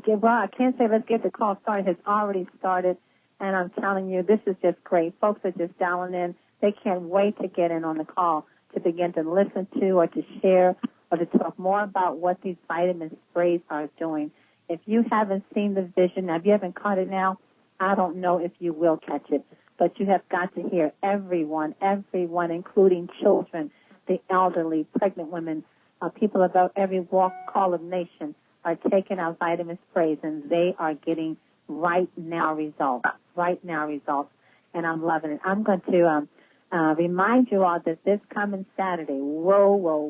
Well, I can't say let's get the call started. It's already started, and I'm telling you, this is just great. Folks are just dialing in. They can't wait to get in on the call to begin to listen to or to share or to talk more about what these vitamin sprays are doing. If you haven't seen the vision, now if you haven't caught it now, I don't know if you will catch it, but you have got to hear everyone, including children, the elderly, pregnant women, people about every walk, call of nation are taking our vitamin sprays, and they are getting right now results, and I'm loving it. I'm going to remind you all that this coming Saturday, whoa,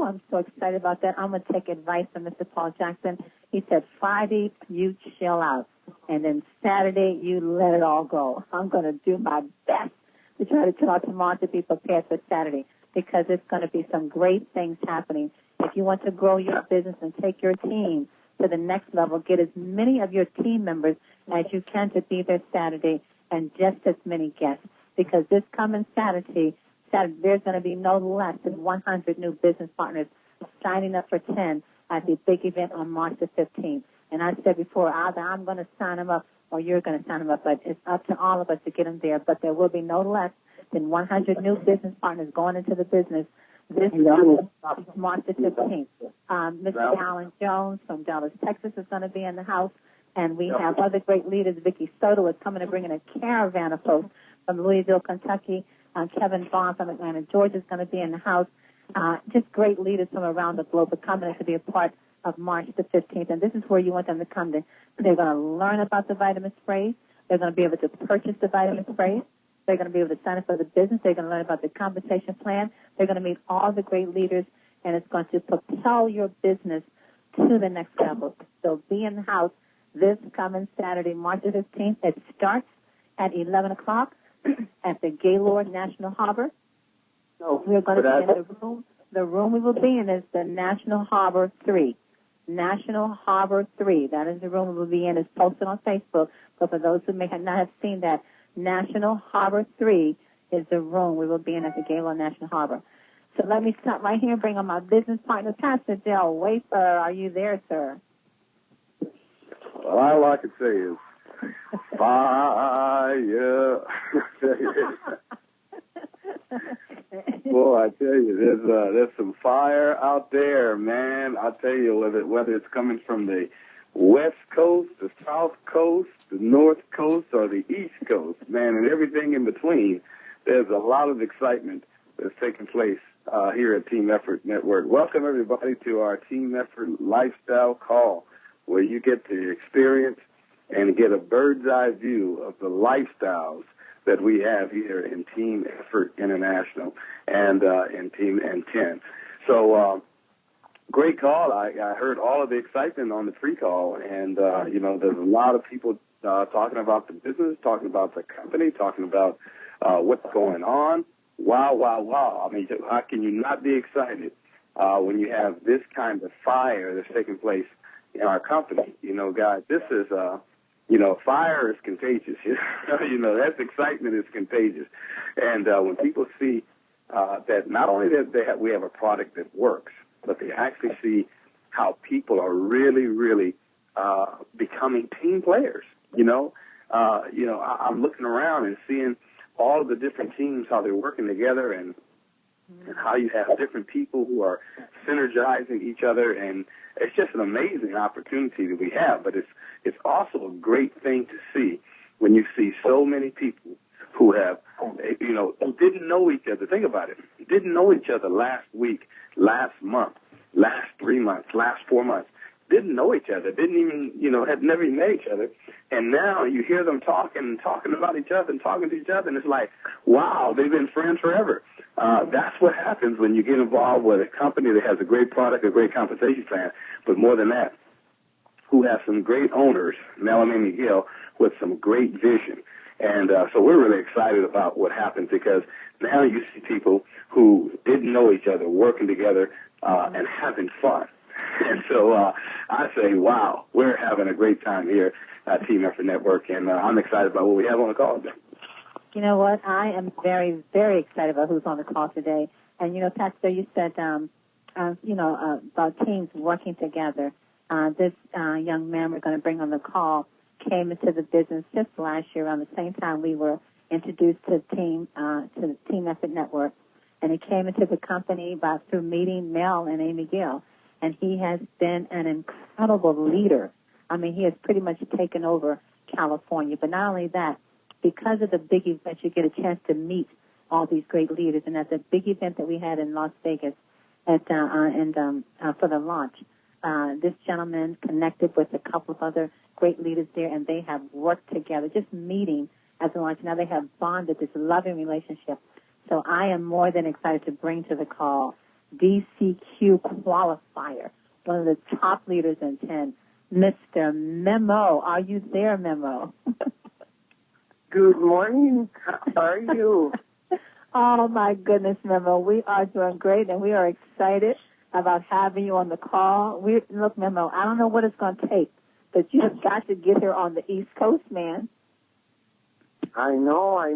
I'm so excited about that. I'm going to take advice from Mr. Paul Jackson. He said Friday, you chill out, and then Saturday, you let it all go. I'm going to do my best to try to chill out tomorrow to be prepared for Saturday, because it's going to be some great things happening. If you want to grow your business and take your team to the next level, get as many of your team members as you can to be there Saturday, and just as many guests, because this coming Saturday, there's going to be no less than 100 new business partners signing up for 10 at the big event on March the 15th. And I said before, either I'm going to sign them up or you're going to sign them up, but it's up to all of us to get them there. But there will be no less than 100 new business partners going into the business this March the 15th. Mr. Alan Jones from Dallas, Texas is going to be in the house. And we have other great leaders. Vicky Soto is coming to bring in a caravan of folks from Louisville, Kentucky. Kevin Vaughn from Atlanta, Georgia is going to be in the house. Just great leaders from around the globe are coming to be a part of March the 15th. And this is where you want them to come. They're going to learn about the vitamin sprays. They're going to be able to purchase the vitamin sprays. They're going to be able to sign up for the business. They're going to learn about the compensation plan. They're going to meet all the great leaders, and it's going to propel your business to the next level. So be in the house this coming Saturday, March the 15th. It starts at 11 o'clock at the Gaylord National Harbor. We're going to be in the room. The room we will be in is the National Harbor 3. National Harbor 3. That is the room we will be in. It's posted on Facebook. But for those who may not have seen that, National Harbor 3 is the room we will be in at the Gaylord National Harbor. So let me stop right here and bring on my business partner, Pastor Del Wafer. Are you there, sir? Well, all I can say is fire. Boy, I tell you, there's some fire out there, man. I tell you, whether it's coming from the West Coast, the South Coast, the North Coast, or the East Coast, man, and everything in between, there's a lot of excitement that's taking place here at Team Effort Network. Welcome, everybody, to our Team Effort Lifestyle Call, where you get to experience and get a bird's eye view of the lifestyles that we have here in Team Effort International and in Team N10. So, great call. I heard all of the excitement on the pre-call, and, there's a lot of people talking about the business, talking about the company, talking about what's going on. Wow. I mean, how can you not be excited when you have this kind of fire that's taking place in our company? Guys, this is, fire is contagious. That's excitement is contagious. And when people see that not only that we have a product that works, but they actually see how people are really, really becoming team players. I'm looking around and seeing all of the different teams, how they're working together, and how you have different people who are synergizing each other, and it's just an amazing opportunity that we have. But it's also a great thing to see when you see so many people who have, who didn't know each other. Think about it. Didn't know each other last week, last month, last 3 months, last 4 months. Didn't know each other. Didn't even, had never even met each other. And now you hear them talking about each other and talking to each other, and it's like, wow, they've been friends forever. That's what happens when you get involved with a company that has a great product, a great compensation plan, but more than that, who have some great owners, Melanie and Miguel, with some great vision. And so we're really excited about what happens, because now you see people who didn't know each other working together and having fun. And so I say, wow, we're having a great time here at Team Effort Network, and I'm excited about what we have on the call today. You know what? I am very, very excited about who's on the call today. And, Pastor, you said, about teams working together. This young man we're going to bring on the call came into the business just last year around the same time we were introduced to the Team Effort Network. And he came into the company through meeting Mel and Amy Gill. And he has been an incredible leader. I mean, he has pretty much taken over California. But not only that, because of the big event, you get a chance to meet all these great leaders. And at the big event that we had in Las Vegas for the launch, this gentleman connected with a couple of other great leaders there, and they have worked together, just meeting as a launch. Now they have bonded, this loving relationship. So I am more than excited to bring to the call DCQ qualifier, one of the top leaders in 10, Mr. Memo. Are you there, Memo? Good morning. How are you? Oh, my goodness, Memo. We are doing great, and we are excited about having you on the call. Look, Memo, I don't know what it's going to take, but you have got to get here on the East Coast, man. I know. I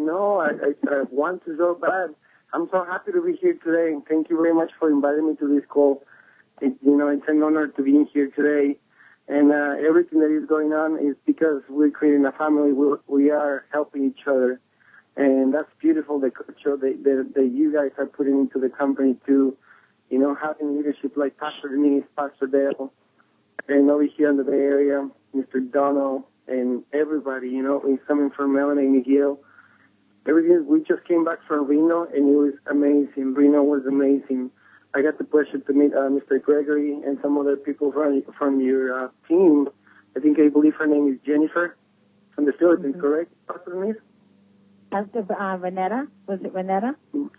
want to so bad. I'm so happy to be here today, and thank you very much for inviting me to this call. It's an honor to be in here today, and everything that is going on is because we're creating a family. We are helping each other, and that's beautiful, the culture that you guys are putting into the company too. Having leadership like Pastor Denise, Pastor Dale, and over here in the Bay Area, Mr. Donald, and everybody, is coming from Melanie McGill. Everything. We just came back from Reno, and it was amazing. Reno was amazing. I got the pleasure to meet Mr. Gregory and some other people from your team. I believe her name is Jennifer from the Philippines, correct, Pastor Denise? Renetta? Was it Renetta?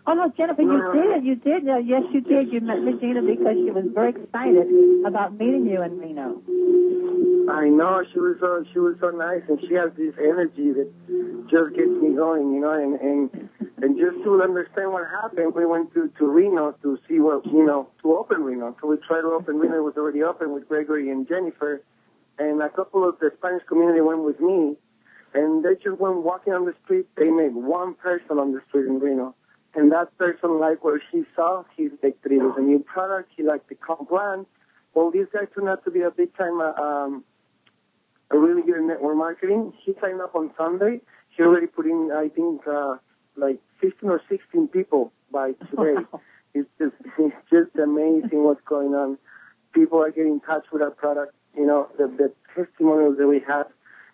Oh, no, Jennifer, you did. No, yes, you did. You met Regina because she was very excited about meeting you in Reno. I know. She was so nice, and she has this energy that just gets me going, and just to understand what happened, we went to Reno to see to open Reno. So we tried to open Reno. It was already open with Gregory and Jennifer, and a couple of the Spanish community went with me. And they just went walking on the street. They met one person on the street in Reno. And that person liked what she saw. He liked that it was a new product. He liked the comp plan. Well, this guy turned out to be a big-time, a really good network marketing. He signed up on Sunday. He already put in, I think, like 15 or 16 people by today. It's just amazing what's going on. People are getting in touch with our product. The testimonials that we have.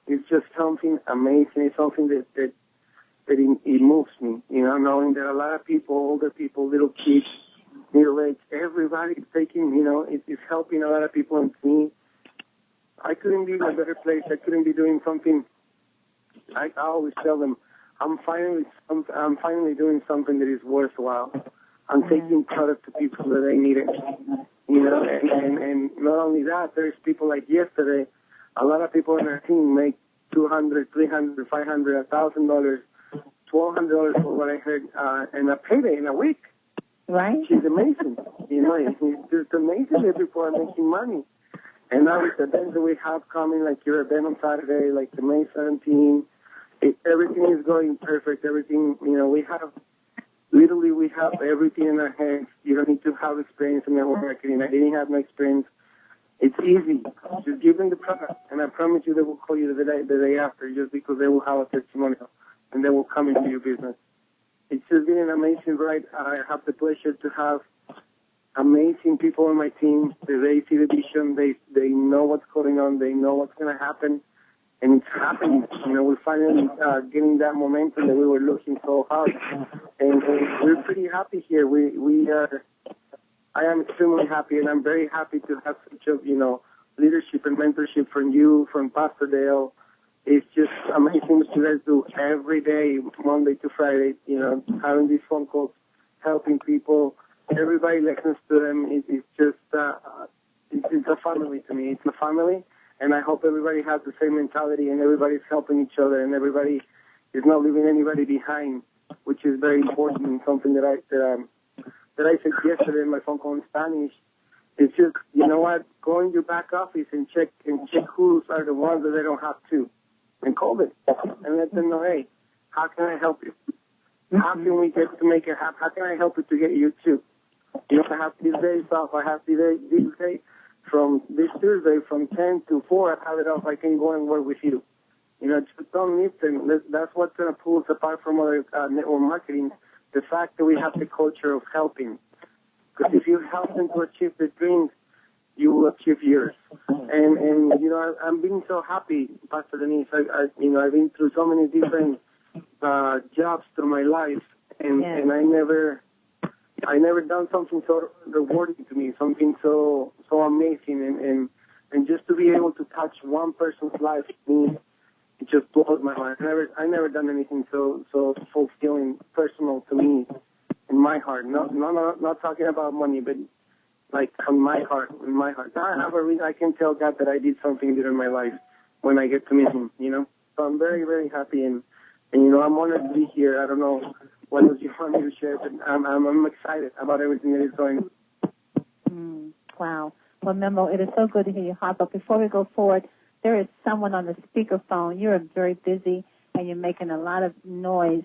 It's just something amazing. It's something that it moves me, knowing that a lot of people, older people, little kids, middle-aged, everybody's taking, it's helping a lot of people and me. I couldn't be in a better place. I couldn't be doing something. I always tell them, I'm finally doing something that is worthwhile. I'm taking product to people that they need it, and not only that, there's people like yesterday. A lot of people on our team make $200, $300, $500, $1,000, $1,200 for what I heard, and a payday in a week. Right. She's amazing. It's just amazing that people are making money. And now with the events that we have coming, like your event on Saturday, like the May 17th, everything is going perfect. Everything, we have everything in our hands. You don't need to have experience in network marketing. I didn't have no experience. It's easy. Just give them the product, and I promise you they will call you the day after just because they will have a testimonial, and they will come into your business. It's just been an amazing ride. I have the pleasure to have amazing people on my team. They see the vision. They know what's going on. They know what's going to happen, and it's happening. We're finally getting that momentum that we were looking so hard, and we're pretty happy here. We are. I am extremely happy, and I'm very happy to have such a, leadership and mentorship from you, from Pastor Dale. It's just amazing what you guys do every day, Monday to Friday, having these phone calls, helping people. Everybody listens to them. It's just, it's a family to me. It's a family, and I hope everybody has the same mentality, and everybody's helping each other, and everybody is not leaving anybody behind, which is very important and something that I said yesterday in my phone call in Spanish. It's just, go in your back office and check who are the ones that they don't have to, and call them and let them know, hey, how can I help you? How can we get to make it happen? How can I help you to get you too? I have these days off. I have these days. from this Thursday from 10 to 4, I have it off. I can go and work with you. You know, just don't listen. That's what's going to pull us apart from other network marketing, the fact that we have the culture of helping. Because if you help them to achieve their dreams, you will achieve yours. And you know, I'm being so happy, Pastor Denise. I've been through so many different jobs through my life, and I never done something so rewarding to me, something so amazing, and just to be able to touch one person's life, it just blows my mind. I never done anything so fulfilling, personal to me, in my heart. Not talking about money, but like in my heart. I can tell God that I did something good in my life when I get to meet Him. You know, so I'm very, very happy, and you know, I'm honored to be here. I don't know what else you want me to share, but I'm excited about everything that is going on. Wow. Well, Memo, it is so good to hear you hop up. Before we go forward, there is someone on the speakerphone. You're very busy, and you're making a lot of noise.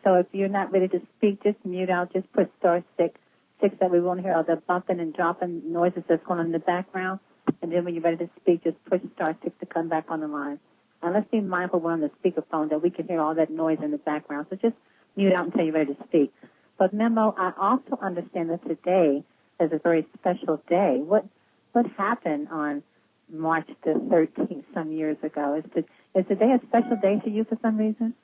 So if you're not ready to speak, just mute out. Just put *6 that we won't hear all the bumping and dropping noises that's going on in the background. And then when you're ready to speak, just push *6 to come back on the line. And let's be mindful we're on the speakerphone that we can hear all that noise in the background. So just mute out until you're ready to speak. But, Memo, I also understand that today is a very special day. What happened on March the 13th some years ago? Is today a special day to you for some reason?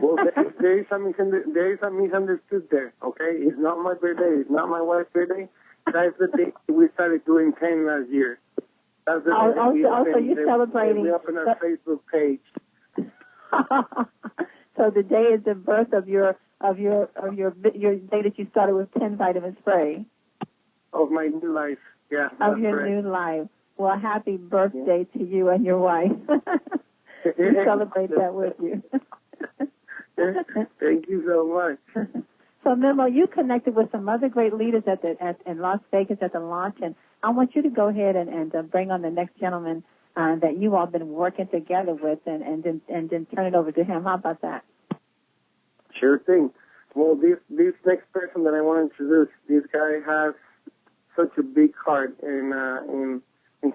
Well, there is some misunderstood there, okay? It's not my birthday. It's not my wife's birthday. That's the day we started doing 10 last year. That's the also you're celebrating. We opened our Facebook page. So the day is the birth of your day that you started with 10 vitamin spray. Of my new life, yeah. Of your correct. New life. Well, happy birthday to you and your wife. We celebrate that with you. Thank you so much. So, Memo, you connected with some other great leaders in Las Vegas at the launch, and I want you to go ahead and bring on the next gentleman that you all been working together with, and then turn it over to him. How about that? Sure thing. Well, this next person that I want to introduce, this guy has such a big heart, and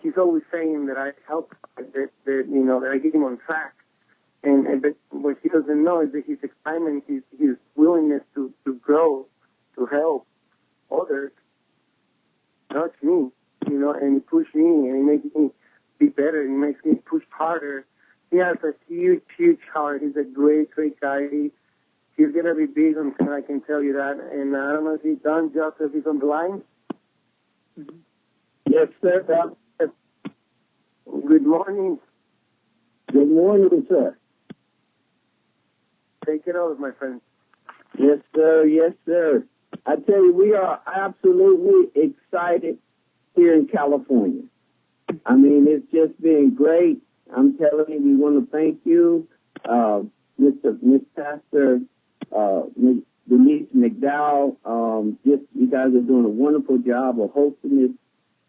he's always saying that I help, that I get him on track. But what he doesn't know is that his excitement, his willingness to grow, to help others, touch me, and he pushes me, and he makes me be better, and he makes me push harder. He has a huge, huge heart. He's a great, great guy. He's going to be big, and I can tell you that. And I don't know if he's done, Joseph, he's on the line. Mm-hmm. Yes, sir. Good morning. Good morning, sir. Take it over, my friend. Yes, sir. Yes, sir. I tell you, we are absolutely excited here in California. I mean, it's just been great. I'm telling you, we want to thank you, Miss Pastor, Ms. Denise McDowell. You guys are doing a wonderful job of hosting this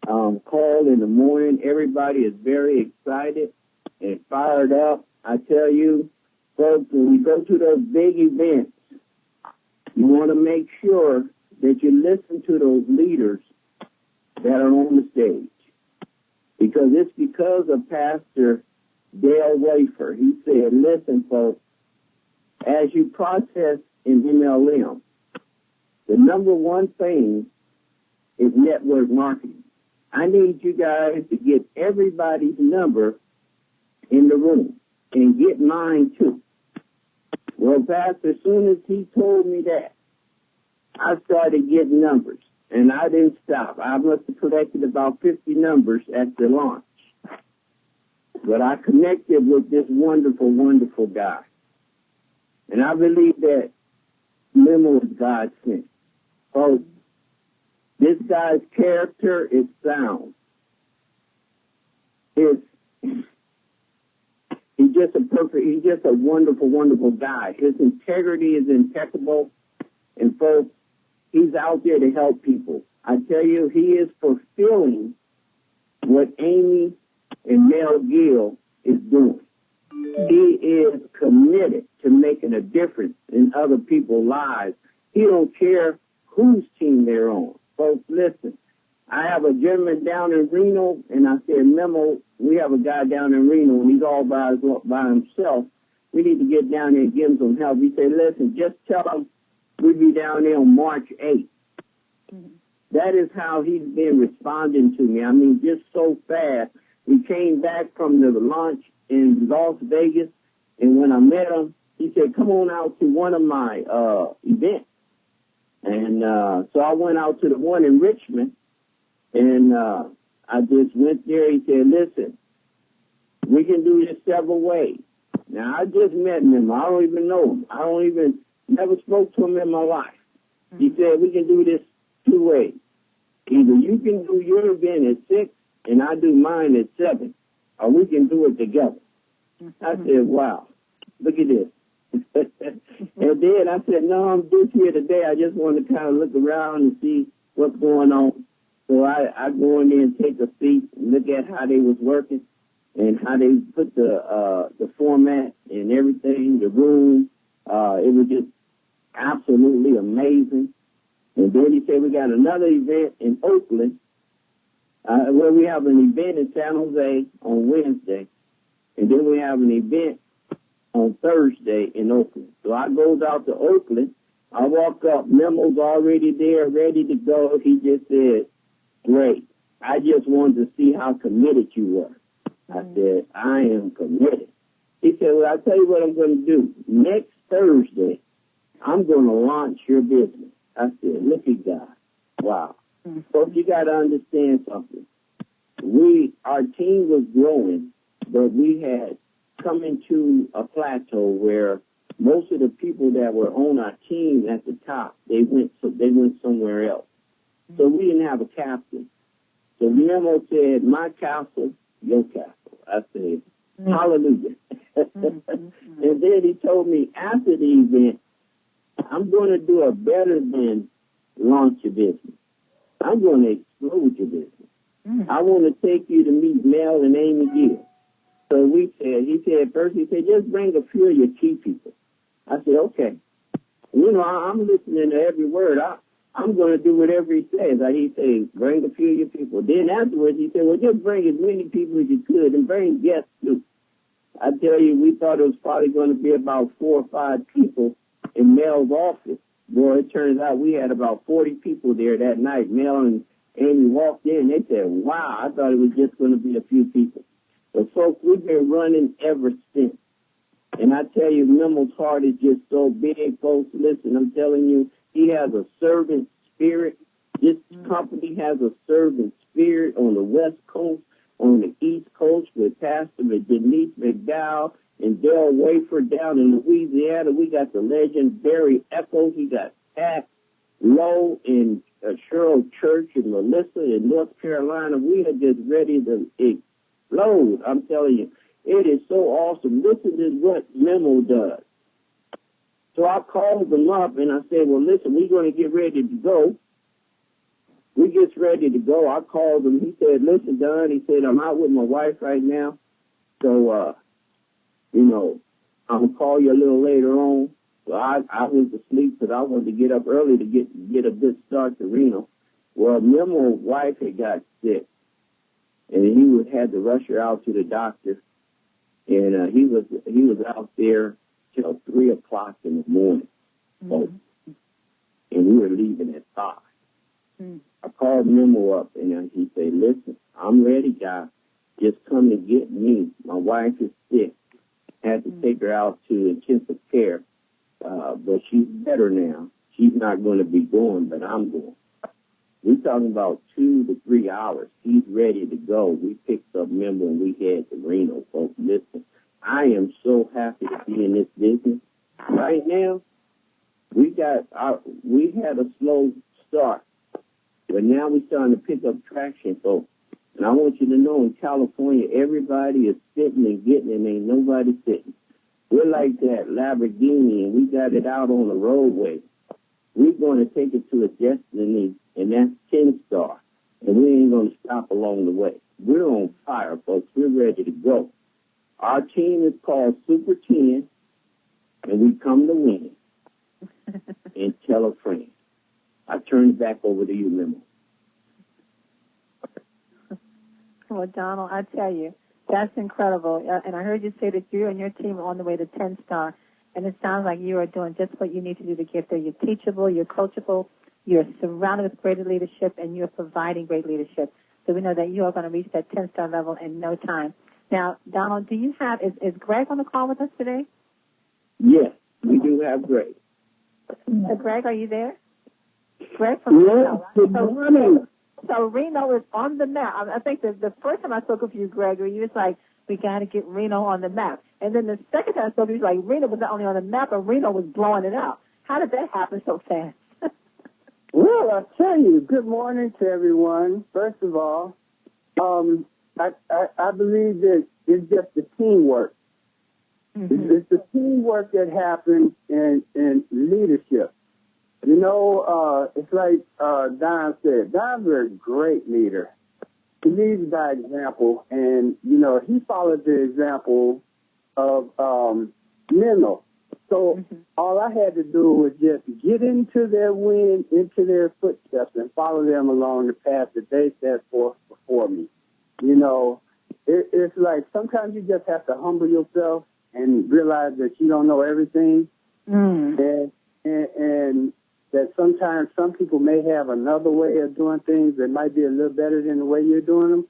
call in the morning. Everybody is very excited and fired up. I tell you, folks, when we go to those big events, you want to make sure that you listen to those leaders that are on the stage. Because it's because of Pastor Dale Wafer. He said, listen, folks, as you process in MLM, the number one thing is network marketing. I need you guys to get everybody's number in the room and get mine too. Well, Pastor, as soon as he told me that, I started getting numbers, and I didn't stop. I must have collected about 50 numbers at the launch. But I connected with this wonderful, wonderful guy. And I believe that Memo is God sent. Oh, this guy's character is sound. He's just a wonderful, wonderful guy. His integrity is impeccable. And folks, he's out there to help people. I tell you, he is fulfilling what Amy and Mel Gill is doing. He is committed to making a difference in other people's lives. He don't care whose team they're on. Folks, listen, I have a gentleman down in Reno, and I said, Memo, we have a guy down in Reno, and he's all by himself. We need to get down there and give him some help. He said, listen, just tell him we'll be down there on March 8th. Mm-hmm. That is how he's been responding to me. I mean, just so fast. We came back from the launch in Las Vegas, and when I met him, he said, come on out to one of my events. And so I went out to the one in Richmond, and I just went there. He said, listen, we can do this several ways. Now, I just met him. I don't even know him. Never spoke to him in my life. Mm-hmm. He said, we can do this 2 ways. Either you can do your event at 6 and I do mine at 7, or we can do it together. Mm-hmm. I said, wow, look at this. And then I said, no, I'm just here today. I just want to kind of look around and see what's going on. So I go in there and take a seat and look at how they was working and how they put the format and everything, the room. It was just absolutely amazing. And then he said, we got another event in Oakland, where we have an event in San Jose on Wednesday. And then we have an event on Thursday in Oakland. So I goes out to Oakland. I walk up. Memo's already there, ready to go. He just said, great. I just wanted to see how committed you were. I said, I am committed. He said, well, I'll tell you what I'm going to do. Next Thursday, I'm going to launch your business. I said, look at God. Wow. Mm-hmm. Folks, you got to understand something. Our team was growing, but we had come into a plateau where most of the people that were on our team at the top, they went somewhere else. Mm-hmm. So we didn't have a captain. So Memo said, my castle, your castle. I said, hallelujah. Mm-hmm. And then he told me after the event, I'm going to do a better than launch your business. I'm going to explode your business. Mm-hmm. I want to take you to meet Mel and Amy Gill. So he said, just bring a few of your key people. I said, okay. You know, I'm listening to every word. I'm going to do whatever he says. He said, bring a few of your people. Then afterwards, he said, well, just bring as many people as you could and bring guests too. I tell you, we thought it was probably going to be about 4 or 5 people in Mel's office. Boy, it turns out we had about 40 people there that night. Mel and Amy walked in. They said, wow, I thought it was just going to be a few people. But, folks, we've been running ever since. And I tell you, Memo's heart is just so big, folks. Listen, I'm telling you, he has a servant spirit. This company has a servant spirit on the West Coast, on the East Coast with Pastor Denise McDowell and Dale Wafer down in Louisiana. We got the legendary Echo. We got Pat Lowe and Cheryl Church and Melissa in North Carolina. We are just ready to explode. I'm telling you, it is so awesome. Listen to what Memo does. So I called them up and I said, well, listen, we're going to get ready to go. We get ready to go. I called him. He said, listen, Don, he said, I'm out with my wife right now. So, I'm going to call you a little later on. So I was asleep because I wanted to get up early to get a good start to Reno. Well, Memo's wife had got sick, and he had to rush her out to the doctor. And he was out there till 3 o'clock in the morning. Mm-hmm. And we were leaving at 5. Mm-hmm. I called Memo up, and he said, listen, I'm ready, guy. Just come and get me. My wife is sick. Had to take her out to intensive care, but she's better now. She's not going to be going, but I'm going. We're talking about 2 to 3 hours. He's ready to go. We picked up Memo, and we head to Reno, folks. Listen, I am so happy to be in this business. Right now, we had a slow start, but now we're starting to pick up traction, folks. And I want you to know in California, everybody is sitting and getting, and ain't nobody sitting. We're like that Lamborghini, and we got it out on the roadway. We're going to take it to a destiny, and that's 10-star. And we ain't going to stop along the way. We're on fire, folks. We're ready to go. Our team is called Super 10, and we come to win. And tell a friend. I turn it back over to you, Memo. Well, Donald, I tell you, that's incredible. And I heard you say that you and your team are on the way to 10-star. And it sounds like you are doing just what you need to do to get there. You're teachable, you're coachable, you're surrounded with great leadership, and you're providing great leadership. So we know that you are going to reach that 10-star level in no time. Now, Donald, do you have, is Greg on the call with us today? Yes, we do have Greg. Greg, are you there? Greg from Reno. Good morning. So Reno is on the map. I think the first time I spoke with you, Gregory, you was like, we got to get Reno on the map. And then the second time I spoke, you was like, Reno was not only on the map, but Reno was blowing it out. How did that happen so fast? Well, I'll tell you, good morning to everyone. First of all, I believe that it's just the teamwork. Mm-hmm. It's the teamwork that happens in leadership. You know, it's like Don said, Don's a great leader. He leads by example, and, you know, he followed the example of Memo. So all I had to do was just get into their wind, into their footsteps, and follow them along the path that they set forth before me. You know, it's like sometimes you just have to humble yourself and realize that you don't know everything, and that sometimes some people may have another way of doing things that might be a little better than the way you're doing them.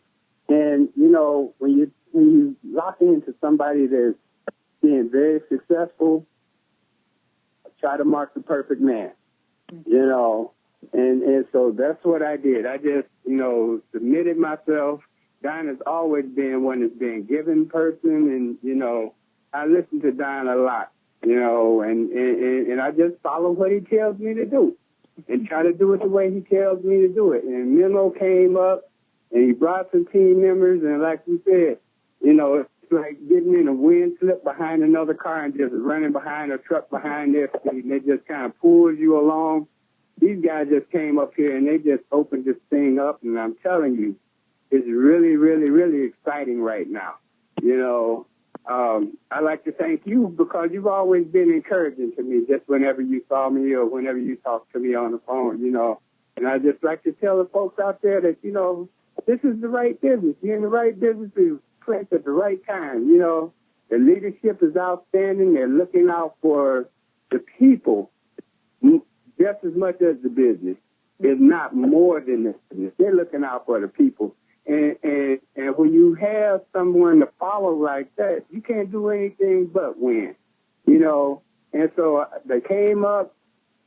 And, you know, when you lock into somebody that's being very successful, try to mark the perfect man, you know. And so that's what I did. I just, you know, submitted myself. Don has always been one that's been given person, and, you know, I listen to Don a lot. You know, and I just follow what he tells me to do and try to do it the way he tells me to do it. And Memo came up, and he brought some team members, and like you said, you know, it's like getting in a wind slip behind another car and just running behind a truck behind their feet, and they just kind of pulls you along. These guys just came up here, and they just opened this thing up, and I'm telling you, it's really, really, really exciting right now, you know. I'd like to thank you because you've always been encouraging to me just whenever you saw me or whenever you talked to me on the phone, you know. And I just like to tell the folks out there that, you know, this is the right business. You're in the right business to place at the right time, you know. The leadership is outstanding. They're looking out for the people just as much as the business. It's not more than the business. They're looking out for the people. And when you have someone to follow like that, you can't do anything but win, you know. And so they came up.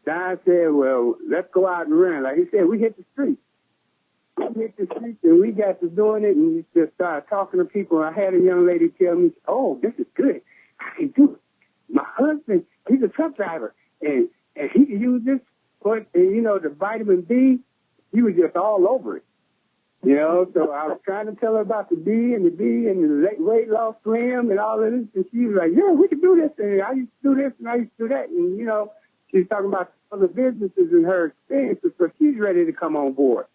Don said, well, let's go out and run. Like he said, we hit the streets. We hit the streets, and we got to doing it, and we just started talking to people. I had a young lady tell me, oh, this is good. I can do it. My husband, he's a truck driver, and he can use this. But, and, you know, the vitamin B, he was just all over it. You know, so I was trying to tell her about the B and the weight loss slim and all of this, and she was like, yeah, we can do this, and I used to do this, and I used to do that, and, you know, she's talking about other businesses and her experiences, so she's ready to come on board.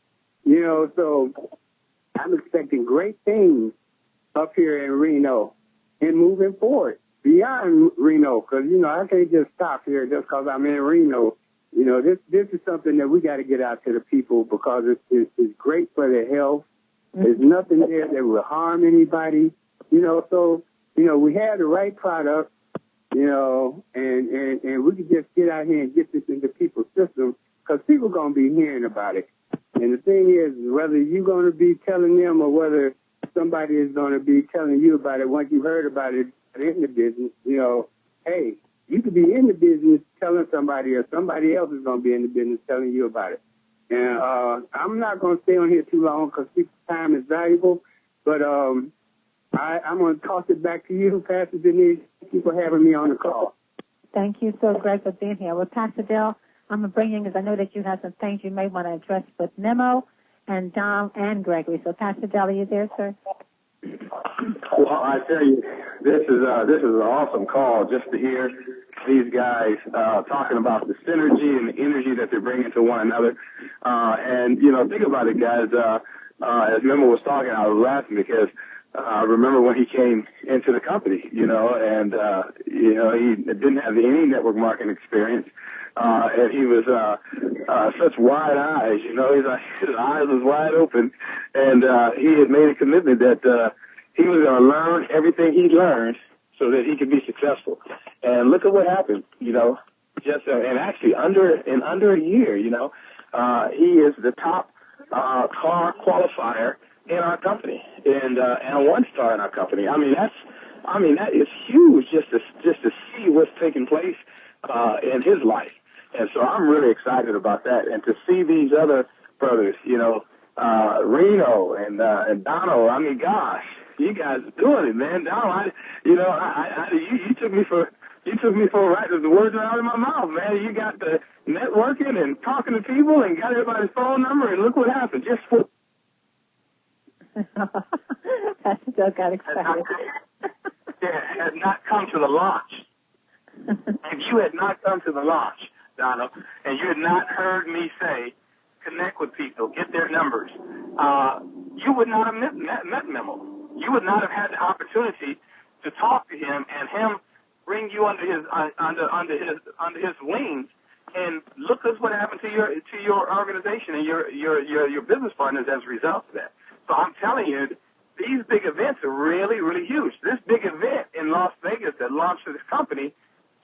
You know, so I'm expecting great things up here in Reno and moving forward beyond Reno, because, you know, I can't just stop here just because I'm in Reno. You know, this is something that we got to get out to the people because it's great for their health. There's nothing there that will harm anybody. You know, so, you know, we have the right product, you know, and we can just get out here and get this into people's systems because people are going to be hearing about it. And the thing is, whether you're going to be telling them or whether somebody is going to be telling you about it once you heard about it in the business, you know, hey, you could be in the business telling somebody or somebody else is going to be in the business telling you about it. And I'm not going to stay on here too long because people's time is valuable. But I'm going to toss it back to you, Pastor Denise. Thank you for having me on the call. Thank you so great for being here. Well, Pastor Dell, I'm going to bring you in because I know that you have some things you may want to address with Memo and Dom and Gregory. So, Pastor Dell, are you there, sir? Well, I tell you, this is an awesome call just to hear these guys talking about the synergy and the energy that they're bringing to one another. And, you know, think about it, guys. As Memo was talking, I was laughing because I remember when he came into the company, you know, and, you know, he didn't have any network marketing experience. and he was such wide eyes, his eyes was wide open, and he had made a commitment that he was going to learn everything he learned so that he could be successful. And look at what happened, just and actually under a year, he is the top car qualifier in our company and a 1-star in our company. That is huge just to see what's taking place in his life. And so I'm really excited about that. And to see these other brothers, Reno and Donald, gosh, you guys are doing it, man. Donald, you took me for a ride. The words are out of my mouth, man. You got the networking and talking to people and got everybody's phone number, and look what happened. Just for that still got excited. Had not come to the launch. If you had not come to the launch, Donald, and you had not heard me say, connect with people, get their numbers, you would not have met Memo. You would not have had the opportunity to talk to him and him bring you under his wings. And look at what happened to your organization and your business partners as a result of that. So I'm telling you, these big events are really, really huge. This big event in Las Vegas that launched this company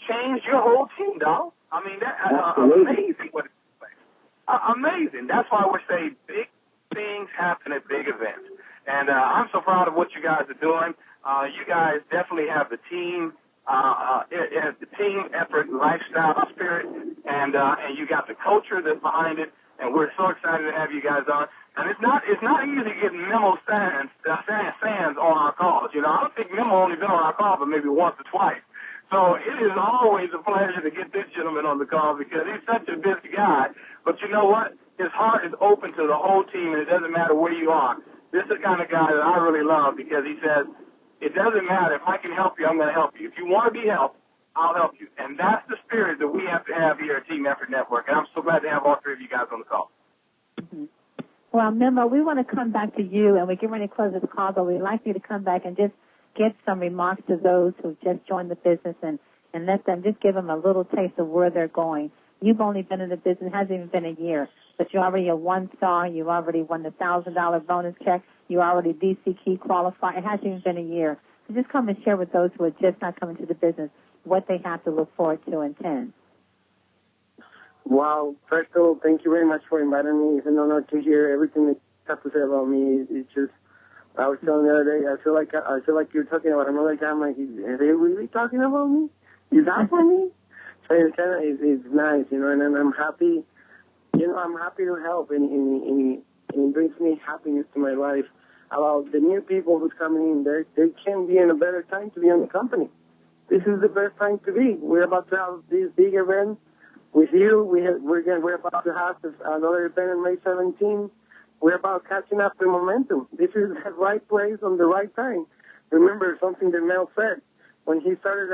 changed your whole team, dog. Amazing what it is. Amazing. That's why we're saying big things happen at big events. And I'm so proud of what you guys are doing. You guys definitely have the team effort, lifestyle, spirit, and you got the culture that's behind it. And we're so excited to have you guys on. And it's not easy getting Memo Sainz on our calls. I don't think Memo only been on our call but maybe once or twice. So it is always a pleasure to get this gentleman on the call because he's such a busy guy. But you know what? His heart is open to the whole team, and it doesn't matter where you are. This is the kind of guy that I really love because he says, it doesn't matter. If I can help you, I'm going to help you. If you want to be helped, I'll help you. And that's the spirit that we have to have here at Team Effort Network. And I'm so glad to have all three of you guys on the call. Mm-hmm. Well, Memo, we want to come back to you, and we're getting ready to close the call, but we'd like you to come back and just get some remarks to those who've just joined the business and let them just give them a little taste of where they're going. You've only been in the business, it hasn't even been a year, but you're already a 1-star. You've already won the $1,000 bonus check. You're already DC Key qualified. It hasn't even been a year. So just come and share with those who are just not coming to the business what they have to look forward to in 10. Wow. First of all, thank you very much for inviting me. It's an honor to hear everything that you have to say about me. It's just, I was telling the other day, I feel like you're talking about another guy. I'm like, are they really talking about me? Is that for me? So it's nice, and I'm happy, I'm happy to help, and it brings me happiness to my life. About the new people who's coming in, they can't be in a better time to be on the company. This is the best time to be. We're about to have this big event with you. We're about to have another event on May 17th. We're about catching up the momentum. This is the right place on the right time. Remember something that Mel said. When he started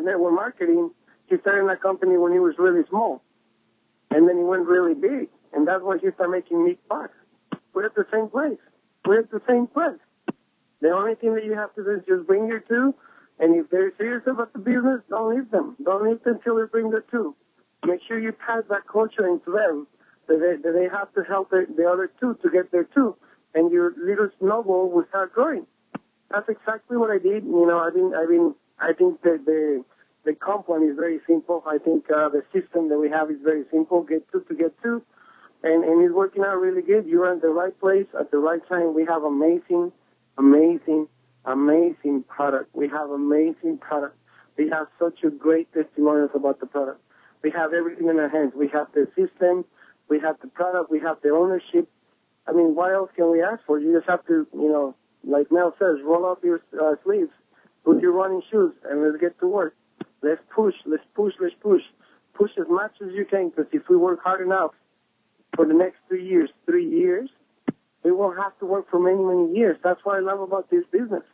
network marketing, he started in a company when he was really small. And then he went really big. And that's when he started making big bucks. We're at the same place. The only thing that you have to do is just bring your two. And if they're serious about the business, don't leave them. Don't leave them until they bring their two. Make sure you pass that culture into them. That they have to help the other two to get their two. And your little snowball will start growing. That's exactly what I did. I think that the company is very simple. I think the system that we have is very simple. Get two to get two. And it's working out really good. You're in the right place at the right time. We have amazing product. We have amazing product. We have such a great testimonials about the product. We have everything in our hands. We have the system. We have the product. We have the ownership. What else can we ask for? You just have to, like Mel says, roll up your sleeves, put your running shoes, and let's get to work. Let's push. Push as much as you can, because if we work hard enough for the next 3 years, we won't have to work for many, many years. That's what I love about this business,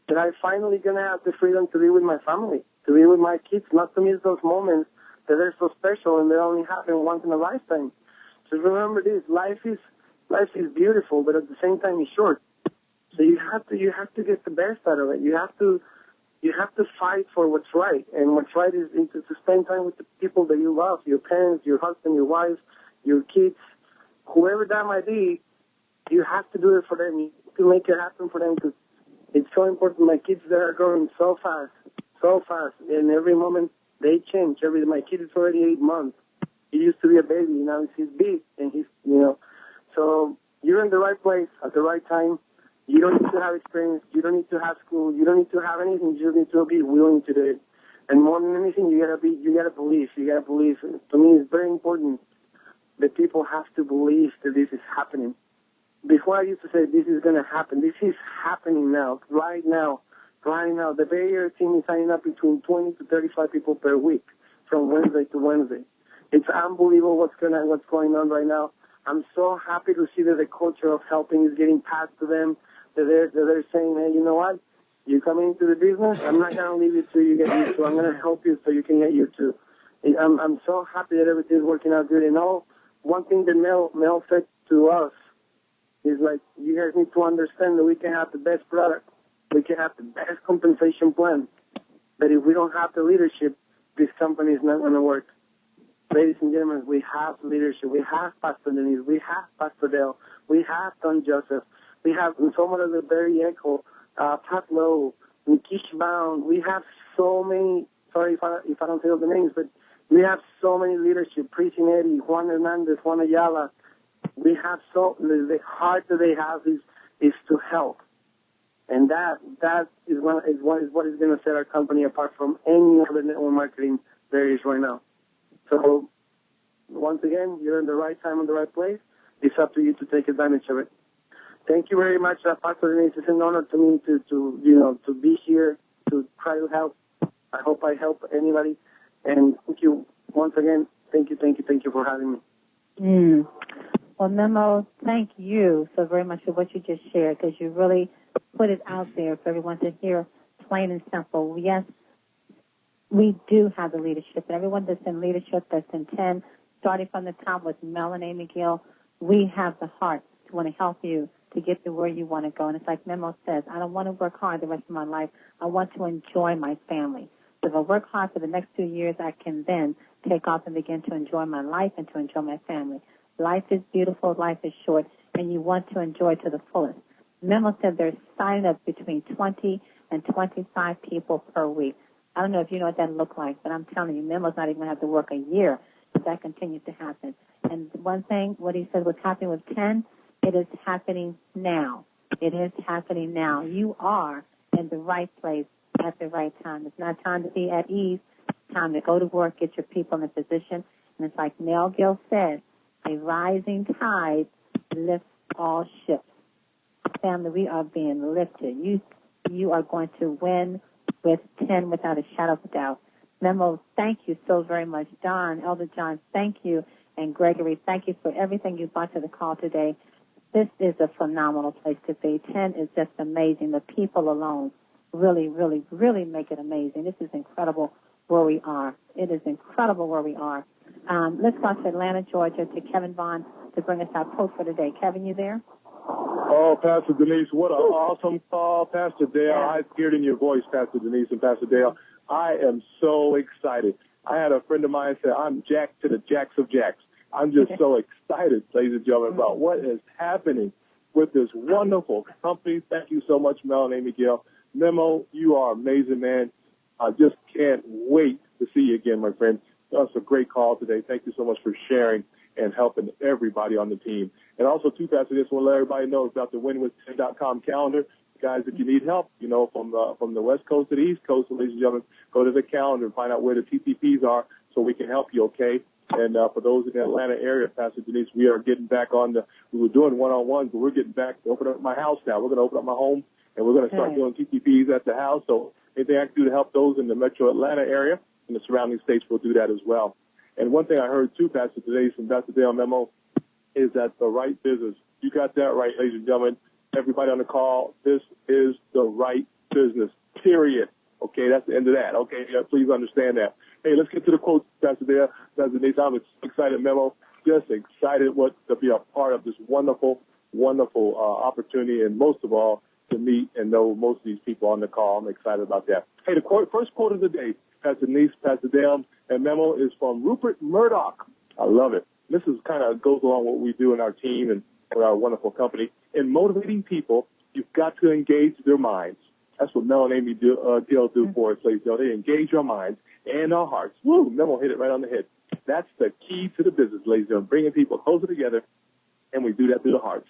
that I'm finally going to have the freedom to be with my family, to be with my kids, not to miss those moments that are so special and they only happen once in a lifetime. So remember this, life is beautiful, but at the same time it's short. So you have to get the best out of it. You have to you have to fight for what's right. And what's right is to spend time with the people that you love, your parents, your husband, your wife, your kids, whoever that might be. You have to do it for them. You have to make it happen for them because it's so important. My kids, they are growing so fast. And every moment they change. My kid is already 8 months. He used to be a baby. Now he's big. And so you're in the right place at the right time. You don't need to have experience. You don't need to have school. You don't need to have anything. You just need to be willing to do it. And more than anything, you gotta believe. You gotta believe. To me, it's very important that people have to believe that this is happening. Before I used to say this is gonna happen. This is happening now, right now. The Bay Area team is signing up between 20 to 35 people per week from Wednesday to Wednesday. It's unbelievable what's going on right now. I'm so happy to see that the culture of helping is getting passed to them. That they're saying, hey, you know what? You're coming into the business. I'm not going to leave you till you get used to. I'm going to help you so you can get used to. I'm so happy that everything's working out good. And one thing that Mel said to us is like, you guys need to understand that we can have the best product. We can have the best compensation plan. But if we don't have the leadership, this company is not going to work. Ladies and gentlemen, we have leadership. We have Pastor Denise. We have Pastor Dale. We have Don Joseph. We have someone of the Barry Echo, Pat Lowe, Nikish Bound. We have so many, sorry if I don't say all the names, but we have so many leadership. Preaching Eddie, Juan Hernandez, Juan Ayala. We have the heart that they have is to help. And that is what is going to set our company apart from any other network marketing there is right now. So, once again, you're in the right time and the right place. It's up to you to take advantage of it. Thank you very much, Pastor Denise. It's an honor to me to be here, to try to help. I hope I help anybody. And thank you once again. Thank you for having me. Well, Memo, thank you so very much for what you just shared, because you really put it out there for everyone to hear, plain and simple. Yes, we do have the leadership, and everyone that's in leadership, that's in 10, starting from the top with Mel and Amy Gill, we have the heart to want to help you to get to where you want to go. And it's like Memo says, I don't want to work hard the rest of my life. I want to enjoy my family. So if I work hard for the next 2 years, I can then take off and begin to enjoy my life and to enjoy my family. Life is beautiful, life is short, and you want to enjoy to the fullest. Memo said there's signing up between 20 and 25 people per week. I don't know if you know what that looks like, but I'm telling you, Memo's not even going to have to work a year if that continues to happen. And one thing, what he said, what's happening with 10, it is happening now. It is happening now. You are in the right place at the right time. It's not time to be at ease. It's time to go to work, get your people in a position. And it's like Mel Gill said, a rising tide lifts all ships. Family, we are being lifted. You are going to win with 10 without a shadow of a doubt. Memo, thank you so very much. Don, Elder John, thank you. And Gregory, thank you for everything you brought to the call today. This is a phenomenal place to be. 10 is just amazing. The people alone really, really, really make it amazing. This is incredible where we are. It is incredible where we are. Let's go to Atlanta, Georgia, to Kevin Vaughn to bring us our quote for today. Kevin, you there? Oh, Pastor Denise, what an awesome call. Pastor Dale, I heard in your voice, Pastor Denise and Pastor Dale. I am so excited. I had a friend of mine say, I'm Jack to the Jacks of Jacks. I'm just so excited, ladies and gentlemen, about what is happening with this wonderful company. Thank you so much, Mel and Amy Gill. Memo, you are amazing, man. I just can't wait to see you again, my friend. That was a great call today. Thank you so much for sharing and helping everybody on the team. And also, too, Pastor, just want to let everybody know about the winwith10.com calendar. Guys, if you need help, from the West Coast to the East Coast, ladies and gentlemen, go to the calendar and find out where the TTPs are so we can help you, okay? And for those in the Atlanta area, Pastor Denise, we are getting back we were doing one-on-ones, but we're getting back to open up my house now. We're going to open up my home, and we're going to start doing TTPs at the house. So anything I can do to help those in the metro Atlanta area and the surrounding states, we'll do that as well. And one thing I heard, too, Pastor Denise and Pastor Dale Memo, is that the right business. You got that right, ladies and gentlemen. Everybody on the call, this is the right business, period. Okay, that's the end of that. Okay, please understand that. Hey, let's get to the quotes, Pastor Dale, Pastor Denise. I'm excited, Memo, just excited to be a part of this wonderful, wonderful opportunity, and most of all, to meet and know most of these people on the call. I'm excited about that. Hey, the first quote of the day, Pastor Denise, Pastor Dale, and Memo, is from Rupert Murdoch. I love it. This is kind of goes along with what we do in our team and with our wonderful company. In motivating people, you've got to engage their minds. That's what Mel and Amy do for us, ladies. They engage our minds and our hearts. Woo! Memo hit it right on the head. That's the key to the business, ladies and gentlemen, bringing people closer together, and we do that through the hearts.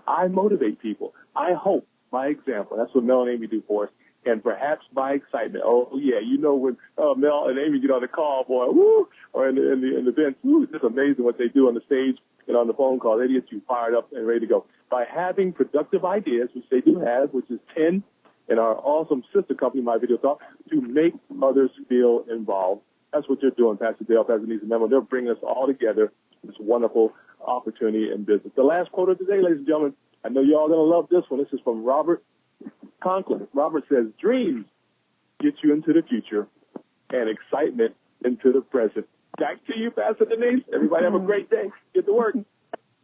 I motivate people. I hope by example. That's what Mel and Amy do for us, and perhaps by excitement. Oh, yeah, you know when Mel and Amy get on the call, boy, woo, or in the events, woo, it's just amazing what they do on the stage and on the phone call. They get you fired up and ready to go. By having productive ideas, which they do have, which is 10 in our awesome sister company, My Video Thought, to make others feel involved. That's what you're doing, Pastor Dale, Pastor Denise, and Memo. They're bringing us all together, this wonderful opportunity in business. The last quote of the day, ladies and gentlemen, I know you're all going to love this one. This is from Robert Conklin. Robert says, dreams get you into the future and excitement into the present. Back to you, Pastor Denise. Everybody have a great day. Get to work.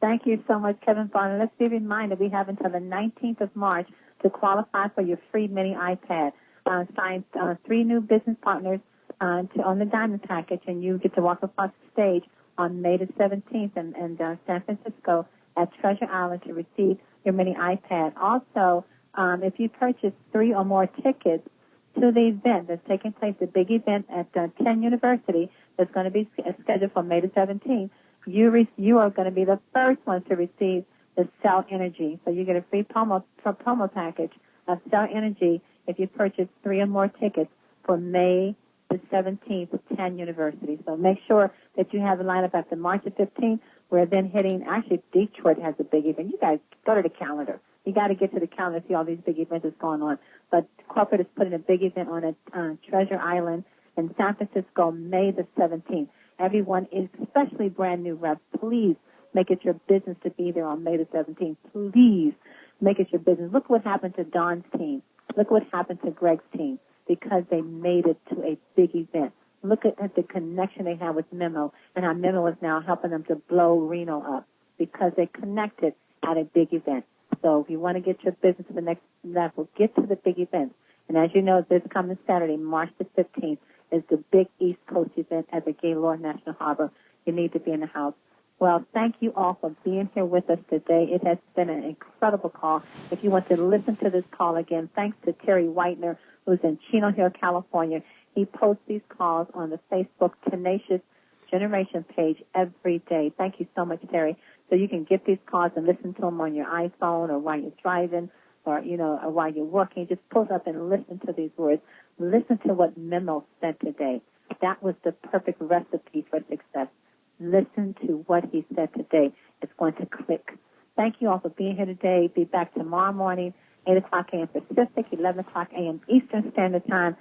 Thank you so much, Kevin Bonner. Let's be reminded we have until the 19th of March to qualify for your free mini iPad. Signed 3 new business partners on the Diamond Package, and you get to walk across the stage on May the 17th in San Francisco at Treasure Island to receive your mini iPad. Also, if you purchase 3 or more tickets to the event that's taking place, the big event at 10 University that's going to be scheduled for May the 17th, you are going to be the first ones to receive the Cell Energy. So you get a free promo package of Cell Energy if you purchase 3 or more tickets for May the 17th at 10 University. So make sure that you have the lineup after March the 15th. We're then hitting, actually, Detroit has a big event. You guys go to the calendar. You got to get to the calendar to see all these big events that's going on. But corporate is putting a big event on at Treasure Island in San Francisco, May the 17th. Everyone, especially brand new reps, please make it your business to be there on May the 17th. Please make it your business. Look what happened to Don's team. Look what happened to Greg's team because they made it to a big event. Look at the connection they have with Memo, and how Memo is now helping them to blow Reno up because they connected at a big event. So if you want to get your business to the next level, get to the big events. And as you know, this coming Saturday, March the 15th, is the big East Coast event at the Gaylord National Harbor. You need to be in the house. Well, thank you all for being here with us today. It has been an incredible call. If you want to listen to this call again, thanks to Terry Whitener, who's in Chino Hill, California. He posts these calls on the Facebook Tenacious Generation page every day. Thank you so much, Terry. So you can get these calls and listen to them on your iPhone or while you're driving or, or while you're working. Just pull up and listen to these words. Listen to what Memo said today. That was the perfect recipe for success. Listen to what he said today. It's going to click. Thank you all for being here today. Be back tomorrow morning, 8 o'clock a.m. Pacific, 11 o'clock a.m. Eastern Standard Time.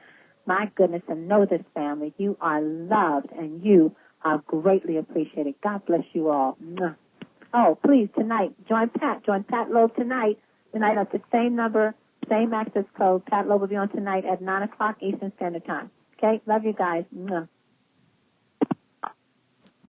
My goodness, and know this, family. You are loved, and you are greatly appreciated. God bless you all. Oh, please, tonight, join Pat. Join Pat Loeb tonight. Tonight at the same number, same access code. Pat Loeb will be on tonight at 9 o'clock Eastern Standard Time. Okay? Love you guys.